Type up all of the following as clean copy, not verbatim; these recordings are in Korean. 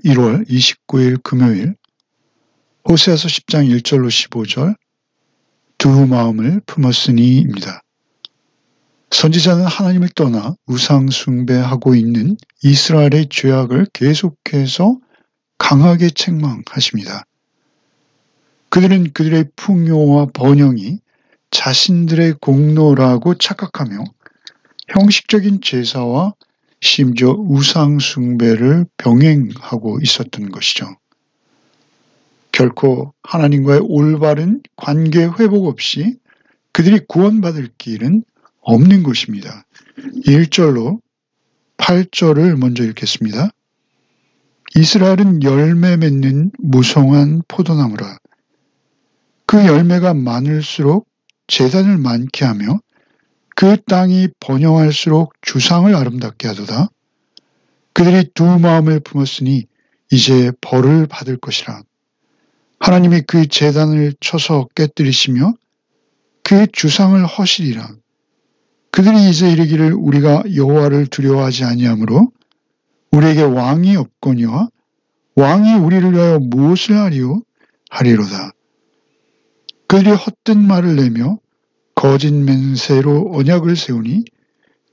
1월 29일 금요일 호세아서 10장 1절로 15절 두 마음을 품었으니입니다. 선지자는 하나님을 떠나 우상 숭배하고 있는 이스라엘의 죄악을 계속해서 강하게 책망하십니다. 그들은 그들의 풍요와 번영이 자신들의 공로라고 착각하며 형식적인 제사와 심지어 우상 숭배를 병행하고 있었던 것이죠. 결코 하나님과의 올바른 관계 회복 없이 그들이 구원받을 길은 없는 것입니다. 1절로 8절을 먼저 읽겠습니다. 이스라엘은 열매 맺는 무성한 포도나무라. 그 열매가 많을수록 제단을 많게 하며 그 땅이 번영할수록 주상을 아름답게 하도다. 그들이 두 마음을 품었으니 이제 벌을 받을 것이라. 하나님이 그 제단을 쳐서 깨뜨리시며 그 주상을 허시리라. 그들이 이제 이르기를 우리가 여호와를 두려워하지 아니하므로 우리에게 왕이 없거니와 왕이 우리를 위하여 무엇을 하리요? 하리로다. 그들이 헛된 말을 내며 거짓 맹세로 언약을 세우니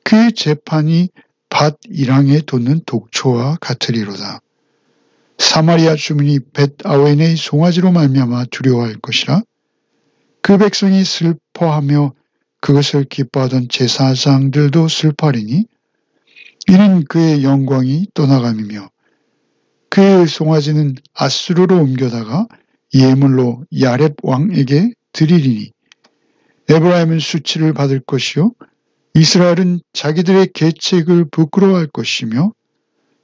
그 재판이 밭 이랑에 돋는 독초와 같으리로다. 사마리아 주민이 벳아웬의 송아지로 말미암아 두려워할 것이라. 그 백성이 슬퍼하며 그것을 기뻐하던 제사장들도 슬퍼하리니 이는 그의 영광이 떠나감이며 그 송아지는 아수르로 옮겨다가 예물로 야렙 왕에게 드리리니 에브라임은 수치를 받을 것이요 이스라엘은 자기들의 계책을 부끄러워할 것이며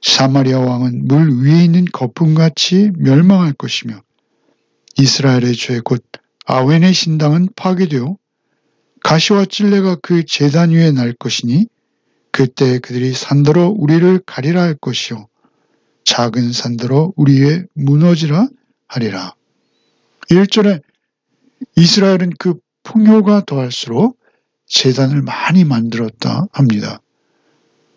사마리아 왕은 물 위에 있는 거품같이 멸망할 것이며 이스라엘의 죄 곧 아웬의 신당은 파괴되어 가시와 찔레가 그 제단 위에 날 것이니 그때 그들이 산더러 우리를 가리라 할 것이요 작은 산더러 우리 위에 무너지라 하리라. 1절에 이스라엘은 그 풍요가 더할수록 제단을 많이 만들었다 합니다.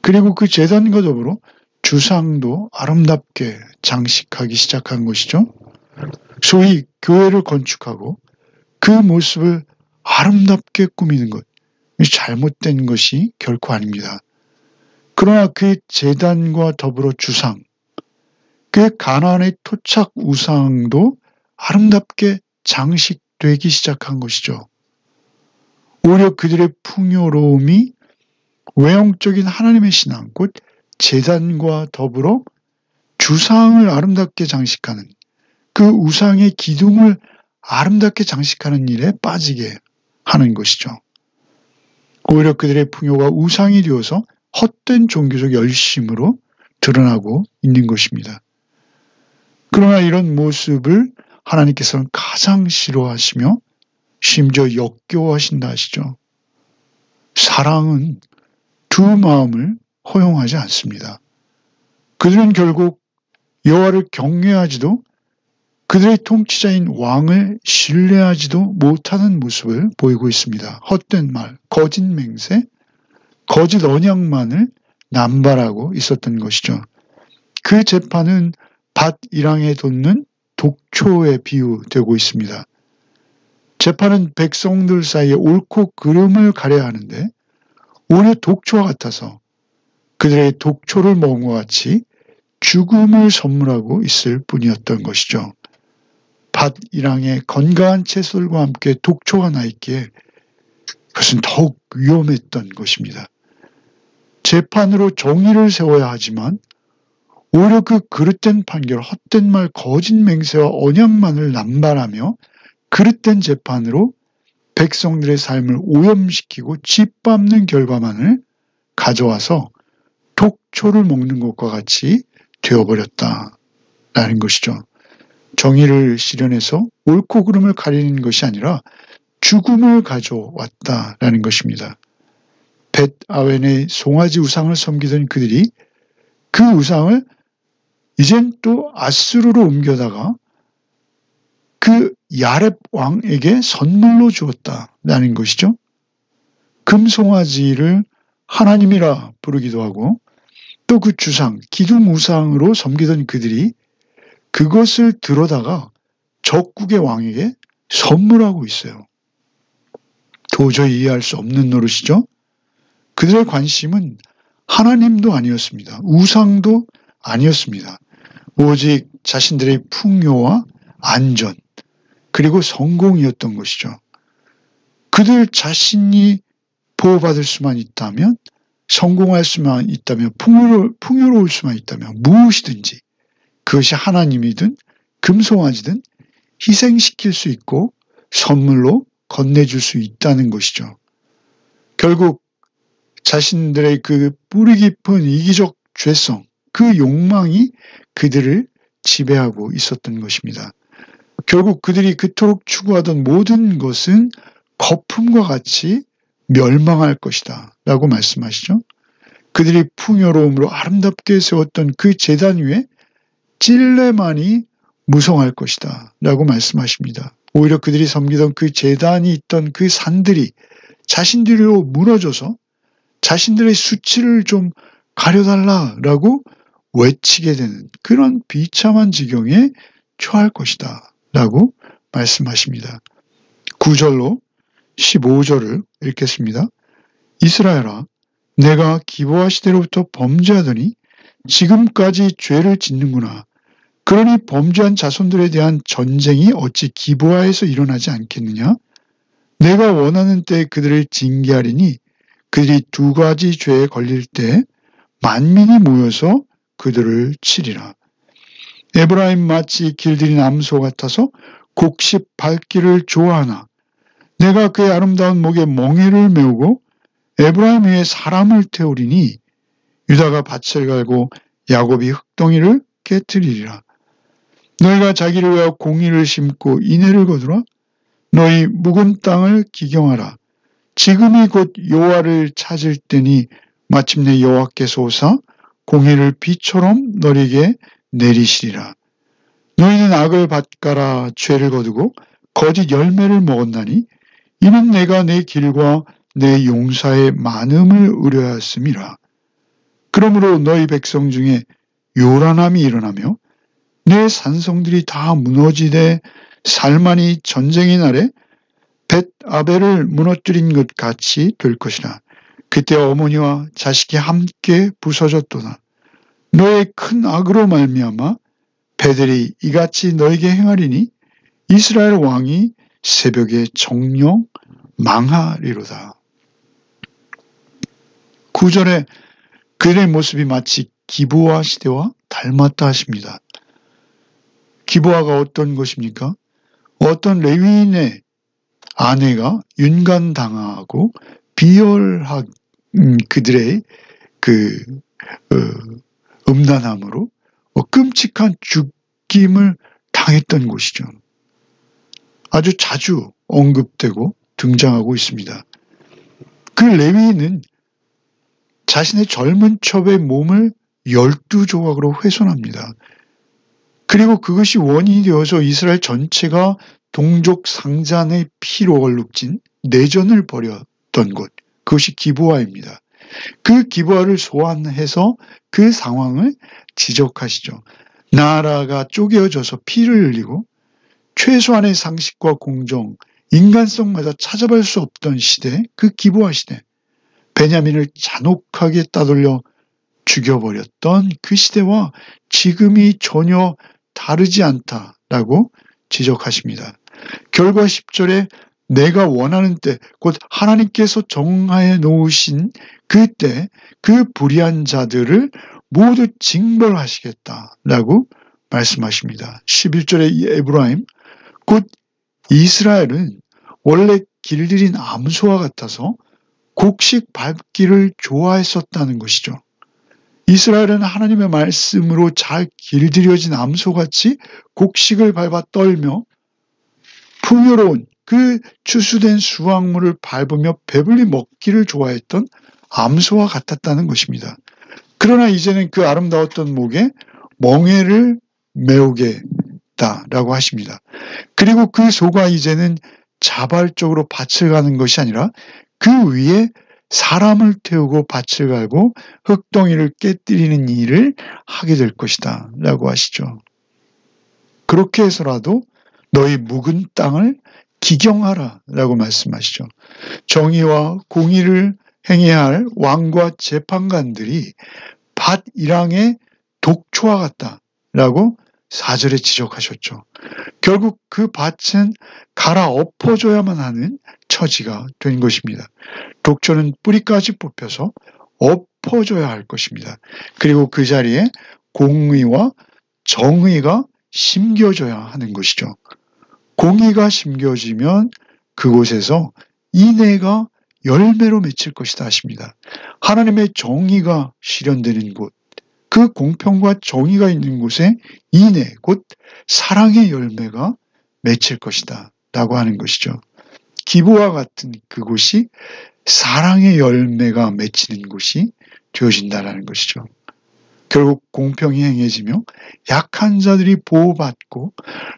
그리고 그 제단과 더불어 주상도 아름답게 장식하기 시작한 것이죠. 소위 교회를 건축하고 그 모습을 아름답게 꾸미는 것, 잘못된 것이 결코 아닙니다. 그러나 그 제단과 더불어 주상, 그 가나안의 토착 우상도 아름답게 장식되기 시작한 것이죠. 오히려 그들의 풍요로움이 외형적인 하나님의 신앙, 곧 제단과 더불어 주상을 아름답게 장식하는 그 우상의 기둥을 아름답게 장식하는 일에 빠지게 하는 것이죠. 오히려 그들의 풍요가 우상이 되어서 헛된 종교적 열심으로 드러나고 있는 것입니다. 그러나 이런 모습을 하나님께서는 가장 싫어하시며 심지어 역겨워하신다 하시죠. 사랑은 두 마음을 허용하지 않습니다. 그들은 결국 여호와를 경외하지도 그들의 통치자인 왕을 신뢰하지도 못하는 모습을 보이고 있습니다. 헛된 말, 거짓 맹세, 거짓 언약만을 남발하고 있었던 것이죠. 그 재판은 밭 이랑에 돋는 독초에 비유되고 있습니다. 재판은 백성들 사이에 옳고 그름을 가려야 하는데 오히려 독초와 같아서 그들의 독초를 먹은 것 같이 죽음을 선물하고 있을 뿐이었던 것이죠. 밭 이랑에 건강한 채소들과 함께 독초가 나 있기에 그것은 더욱 위험했던 것입니다. 재판으로 정의를 세워야 하지만 오히려 그 그릇된 판결, 헛된 말, 거짓 맹세와 언약만을 남발하며 그릇된 재판으로 백성들의 삶을 오염시키고 짓밟는 결과만을 가져와서 독초를 먹는 것과 같이 되어버렸다라는 것이죠. 정의를 실현해서 옳고 그름을 가리는 것이 아니라 죽음을 가져왔다라는 것입니다. 벳아웬의 송아지 우상을 섬기던 그들이 그 우상을 이젠 또 아수르로 옮겨다가 그 야렙 왕에게 선물로 주었다라는 것이죠. 금송아지를 하나님이라 부르기도 하고 또 그 주상, 기둥 우상으로 섬기던 그들이 그것을 들어다가 적국의 왕에게 선물하고 있어요. 도저히 이해할 수 없는 노릇이죠. 그들의 관심은 하나님도 아니었습니다. 우상도 아니었습니다. 오직 자신들의 풍요와 안전, 그리고 성공이었던 것이죠. 그들 자신이 보호받을 수만 있다면, 성공할 수만 있다면, 풍요로울 수만 있다면 무엇이든지 그것이 하나님이든 금송아지든 희생시킬 수 있고 선물로 건네줄 수 있다는 것이죠. 결국 자신들의 그 뿌리 깊은 이기적 죄성, 그 욕망이 그들을 지배하고 있었던 것입니다. 결국 그들이 그토록 추구하던 모든 것은 거품과 같이 멸망할 것이다 라고 말씀하시죠. 그들이 풍요로움으로 아름답게 세웠던 그 제단 위에 찔레만이 무성할 것이다 라고 말씀하십니다. 오히려 그들이 섬기던 그 제단이 있던 그 산들이 자신들로 무너져서 자신들의 수치를 좀 가려달라라고 외치게 되는 그런 비참한 지경에 처할 것이다 라고 말씀하십니다. 9절로 15절을 읽겠습니다. 이스라엘아, 내가 기브아 시대로부터 범죄하더니 지금까지 죄를 짓는구나. 그러니 범죄한 자손들에 대한 전쟁이 어찌 기브아에서 일어나지 않겠느냐? 내가 원하는 때에 그들을 징계하리니 그들이 두 가지 죄에 걸릴 때 만민이 모여서 그들을 치리라. 에브라임 마치 길들인 암소 같아서 곡식 밟기를 좋아하나 내가 그의 아름다운 목에 멍에를 메우고 에브라임 위에 사람을 태우리니 유다가 밭을 갈고 야곱이 흙덩이를 깨뜨리리라. 너희가 자기를 위하여 공의를 심고 인애를 거두라. 너희 묵은 땅을 기경하라. 지금이 곧 여호와를 찾을 때니 마침내 여호와께서 오사 공의를 비처럼 너희에게 내리시리라. 너희는 악을 밭가라 죄를 거두고 거짓 열매를 먹었나니 이는 내가 내 길과 내 용사의 많음을 의뢰하였음이라. 그러므로 너희 백성 중에 요란함이 일어나며 내 산성들이 다 무너지되 살만이 전쟁의 날에 벳아벨을 무너뜨린 것 같이 될 것이라. 그때 어머니와 자식이 함께 부서졌도다. 너의 큰 악으로 말미암아 배들이 이같이 너에게 행하리니 이스라엘 왕이 새벽에 정령 망하리로다. 9절에 그들의 모습이 마치 기브아 시대와 닮았다 하십니다. 기브아가 어떤 것입니까? 어떤 레위인의 아내가 윤간당하고 비열한 그들의 음란함으로 끔찍한 죽임을 당했던 곳이죠. 아주 자주 언급되고 등장하고 있습니다. 그 레위인은 자신의 젊은 첩의 몸을 12조각으로 훼손합니다. 그리고 그것이 원인이 되어서 이스라엘 전체가 동족 상잔의 피로 얼룩진 내전을 벌였던 곳, 그것이 기브아입니다. 그 기브아를 소환해서 그 상황을 지적하시죠. 나라가 쪼개어져서 피를 흘리고 최소한의 상식과 공정, 인간성마저 찾아볼 수 없던 시대, 그 기브아 시대, 베냐민을 잔혹하게 따돌려 죽여버렸던 그 시대와 지금이 전혀 다르지 않다라고 지적하십니다. 결과 10절에 내가 원하는 때, 곧 하나님께서 정하여 놓으신 그때 그 불의한 자들을 모두 징벌하시겠다라고 말씀하십니다. 11절에 에브라임, 곧 이스라엘은 원래 길들인 암소와 같아서 곡식 밟기를 좋아했었다는 것이죠. 이스라엘은 하나님의 말씀으로 잘 길들여진 암소같이 곡식을 밟아 떨며 풍요로운 그 추수된 수확물을 밟으며 배불리 먹기를 좋아했던 암소와 같았다는 것입니다. 그러나 이제는 그 아름다웠던 목에 멍에를 메우겠다라고 하십니다. 그리고 그 소가 이제는 자발적으로 밭을 가는 것이 아니라 그 위에 사람을 태우고 밭을 갈고 흙덩이를 깨뜨리는 일을 하게 될 것이다 라고 하시죠. 그렇게 해서라도 너희 묵은 땅을 기경하라 라고 말씀하시죠. 정의와 공의를 행해야 할 왕과 재판관들이 밭 일항의 독초와 같다라고 4절에 지적하셨죠. 결국 그 밭은 갈아엎어줘야만 하는 처지가 된 것입니다. 독초는 뿌리까지 뽑혀서 엎어줘야 할 것입니다. 그리고 그 자리에 공의와 정의가 심겨져야 하는 것이죠. 공의가 심겨지면 그곳에서 인애가 열매로 맺힐 것이다 하십니다. 하나님의 정의가 실현되는 곳, 그 공평과 정의가 있는 곳에 인애, 곧 사랑의 열매가 맺힐 것이다 라고 하는 것이죠. 기부와 같은 그곳이 사랑의 열매가 맺히는 곳이 되어진다라는 것이죠. 결국 공평이 행해지며 약한 자들이 보호받고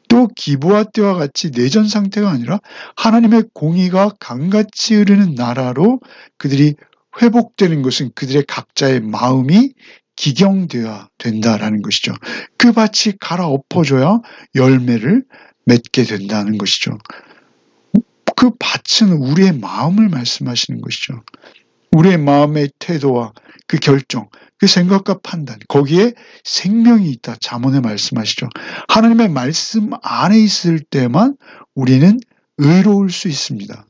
또 기부와 때와 같이 내전 상태가 아니라 하나님의 공의가 강같이 흐르는 나라로 그들이 회복되는 것은 그들의 각자의 마음이 기경되어야 된다라는 것이죠. 그 밭이 갈아엎어져야 열매를 맺게 된다는 것이죠. 그 밭은 우리의 마음을 말씀하시는 것이죠. 우리의 마음의 태도와 그 결정, 그 생각과 판단, 거기에 생명이 있다. 잠언에 말씀하시죠. 하나님의 말씀 안에 있을 때만 우리는 의로울 수 있습니다.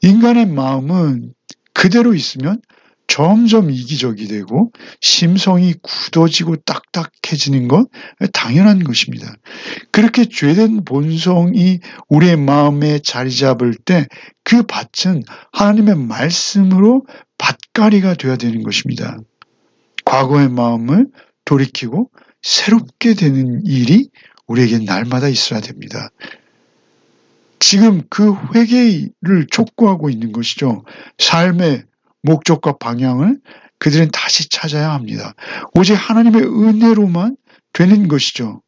인간의 마음은 그대로 있으면 점점 이기적이 되고 심성이 굳어지고 딱딱해지는 건 당연한 것입니다. 그렇게 죄된 본성이 우리의 마음에 자리 잡을 때 그 밭은 하나님의 말씀으로 밭가리가 되어야 되는 것입니다. 과거의 마음을 돌이키고 새롭게 되는 일이 우리에게 날마다 있어야 됩니다. 지금 그 회개를 촉구하고 있는 것이죠. 삶의 목적과 방향을 그들은 다시 찾아야 합니다. 오직 하나님의 은혜로만 되는 것이죠.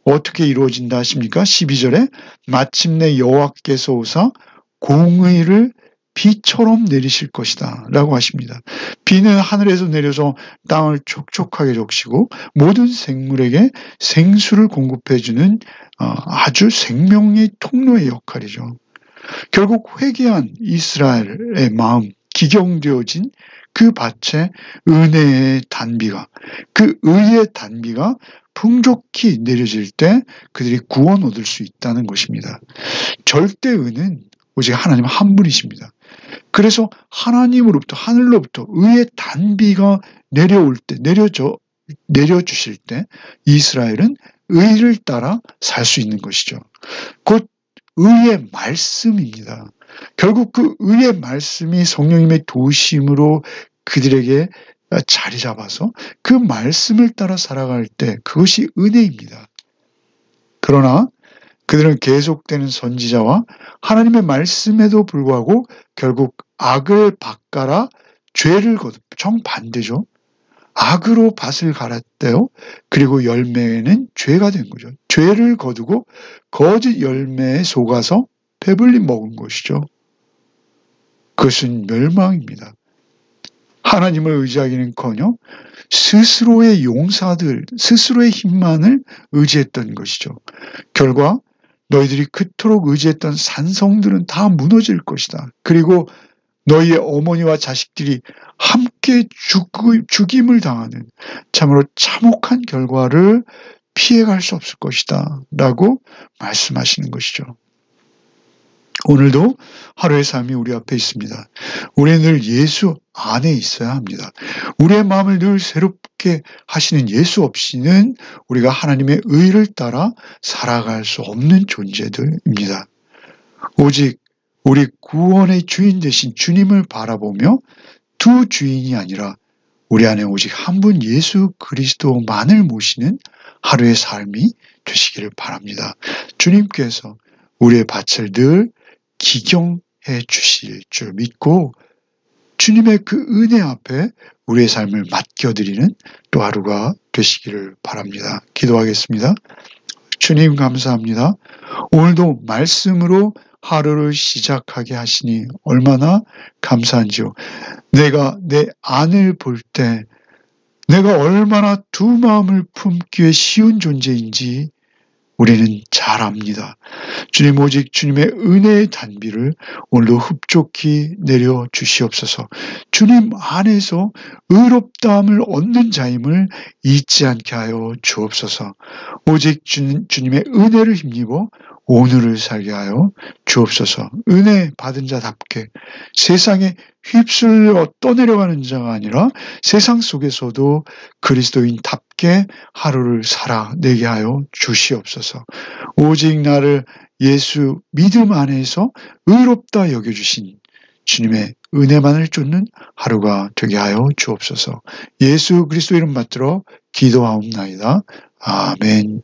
어떻게 이루어진다 하십니까? 12절에 마침내 여호와께서 오사 공의를 비처럼 내리실 것이다 라고 하십니다. 비는 하늘에서 내려서 땅을 촉촉하게 적시고 모든 생물에게 생수를 공급해주는 아주 생명의 통로의 역할이죠. 결국 회개한 이스라엘의 마음, 기경되어진 그 밭에 은혜의 단비가, 그 의의 단비가 풍족히 내려질 때 그들이 구원 얻을 수 있다는 것입니다. 절대 은은 오직 하나님 한 분이십니다. 그래서 하나님으로부터, 하늘로부터 의의 단비가 내려올 때, 내려주실 때 이스라엘은 의를 따라 살 수 있는 것이죠. 곧 의의 말씀입니다. 결국 그 의의 말씀이 성령님의 도심으로 그들에게 자리 잡아서 그 말씀을 따라 살아갈 때 그것이 은혜입니다. 그러나 그들은 계속되는 선지자와 하나님의 말씀에도 불구하고 결국 악을 밭갈아 죄를 거듭, 정반대죠. 악으로 밭을 갈았대요. 그리고 열매는 죄가 된 거죠. 죄를 거두고 거짓 열매에 속아서 배불리 먹은 것이죠. 그것은 멸망입니다. 하나님을 의지하기는커녕 스스로의 용사들, 스스로의 힘만을 의지했던 것이죠. 결과 너희들이 그토록 의지했던 산성들은 다 무너질 것이다. 그리고 너희의 어머니와 자식들이 함께 죽임을 당하는 참으로 참혹한 결과를 피해갈 수 없을 것이다 라고 말씀하시는 것이죠. 오늘도 하루의 삶이 우리 앞에 있습니다. 우리는 늘 예수 안에 있어야 합니다. 우리의 마음을 늘 새롭게 하시는 예수 없이는 우리가 하나님의 의를 따라 살아갈 수 없는 존재들입니다. 오직 우리 구원의 주인 되신 주님을 바라보며 두 주인이 아니라 우리 안에 오직 한 분 예수 그리스도만을 모시는 하루의 삶이 되시기를 바랍니다. 주님께서 우리의 밭을 늘 기경해 주실 줄 믿고 주님의 그 은혜 앞에 우리의 삶을 맡겨드리는 또 하루가 되시기를 바랍니다. 기도하겠습니다. 주님 감사합니다. 오늘도 말씀으로 하루를 시작하게 하시니 얼마나 감사한지요. 내가 내 안을 볼 때 내가 얼마나 두 마음을 품기에 쉬운 존재인지 우리는 잘 압니다. 주님, 오직 주님의 은혜의 단비를 오늘도 흡족히 내려 주시옵소서. 주님 안에서 의롭다함을 얻는 자임을 잊지 않게 하여 주옵소서. 오직 주님의 은혜를 힘입어 오늘을 살게 하여 주옵소서. 은혜 받은 자답게 세상에 휩쓸려 떠내려가는 자가 아니라 세상 속에서도 그리스도인답게 하루를 살아내게 하여 주시옵소서. 오직 나를 예수 믿음 안에서 의롭다 여겨주신 주님의 은혜만을 쫓는 하루가 되게 하여 주옵소서. 예수 그리스도 이름 받들어 기도하옵나이다. 아멘.